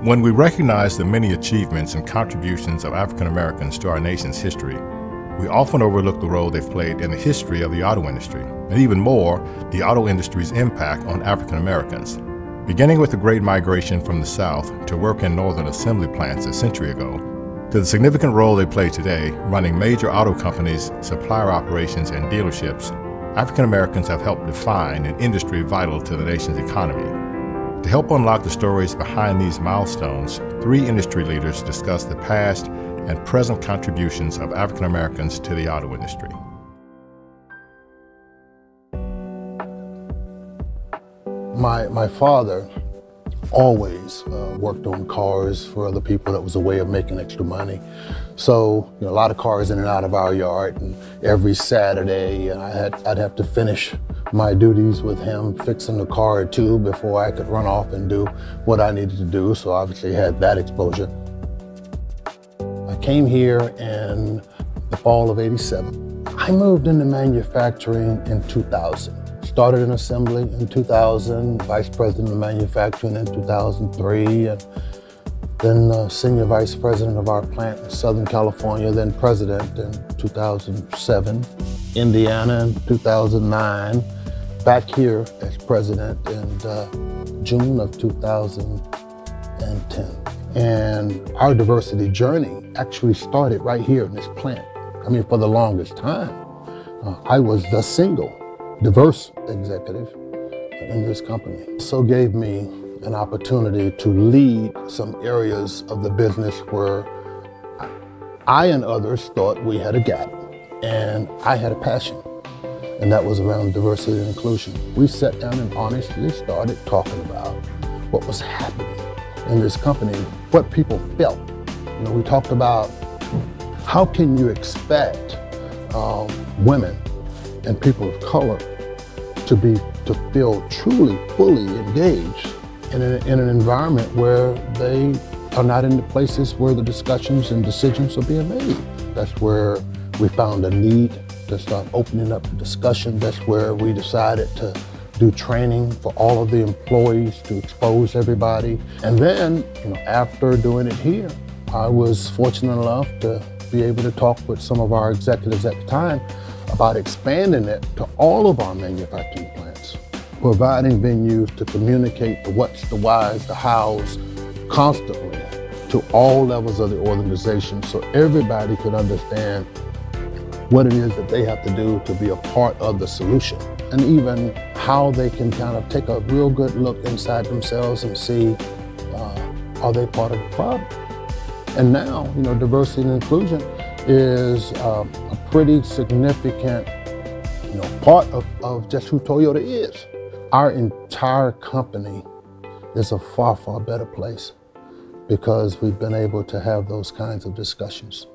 When we recognize the many achievements and contributions of African Americans to our nation's history, we often overlook the role they've played in the history of the auto industry, and even more, the auto industry's impact on African Americans. Beginning with the Great Migration from the South to work in northern assembly plants a century ago, to the significant role they play today running major auto companies, supplier operations, and dealerships, African Americans have helped define an industry vital to the nation's economy. To help unlock the stories behind these milestones, 3 industry leaders discuss the past and present contributions of African Americans to the auto industry. My father always worked on cars for other people. That was a way of making extra money. So, a lot of cars in and out of our yard, and every Saturday I'd have to finish my duties with him, fixing the car or two before I could run off and do what I needed to do. So obviously had that exposure. I came here in the fall of '87. I moved into manufacturing in 2000. Started in assembly in 2000, vice president of manufacturing in 2003, and then senior vice president of our plant in Southern California, then president in 2007, Indiana in 2009, back here as president in June of 2010. And our diversity journey actually started right here in this plant. I mean, for the longest time, I was the single diverse executive in this company. So gave me an opportunity to lead some areas of the business where I and others thought we had a gap, and I had a passion, and that was around diversity and inclusion. We sat down and honestly started talking about what was happening in this company, what people felt. We talked about how can you expect women and people of color to feel truly, fully engaged in an environment where they are not in the places where the discussions and decisions are being made. That's where we found a need to start opening up the discussion. That's where we decided to do training for all of the employees to expose everybody. And then, after doing it here, I was fortunate enough to be able to talk with some of our executives at the time about expanding it to all of our manufacturing plants, providing venues to communicate the what's, the whys, the hows constantly to all levels of the organization so everybody could understand what it is that they have to do to be a part of the solution, and even how they can kind of take a real good look inside themselves and see, are they part of the problem? And now, diversity and inclusion is a pretty significant, part of just who Toyota is. Our entire company is a far, far better place because we've been able to have those kinds of discussions.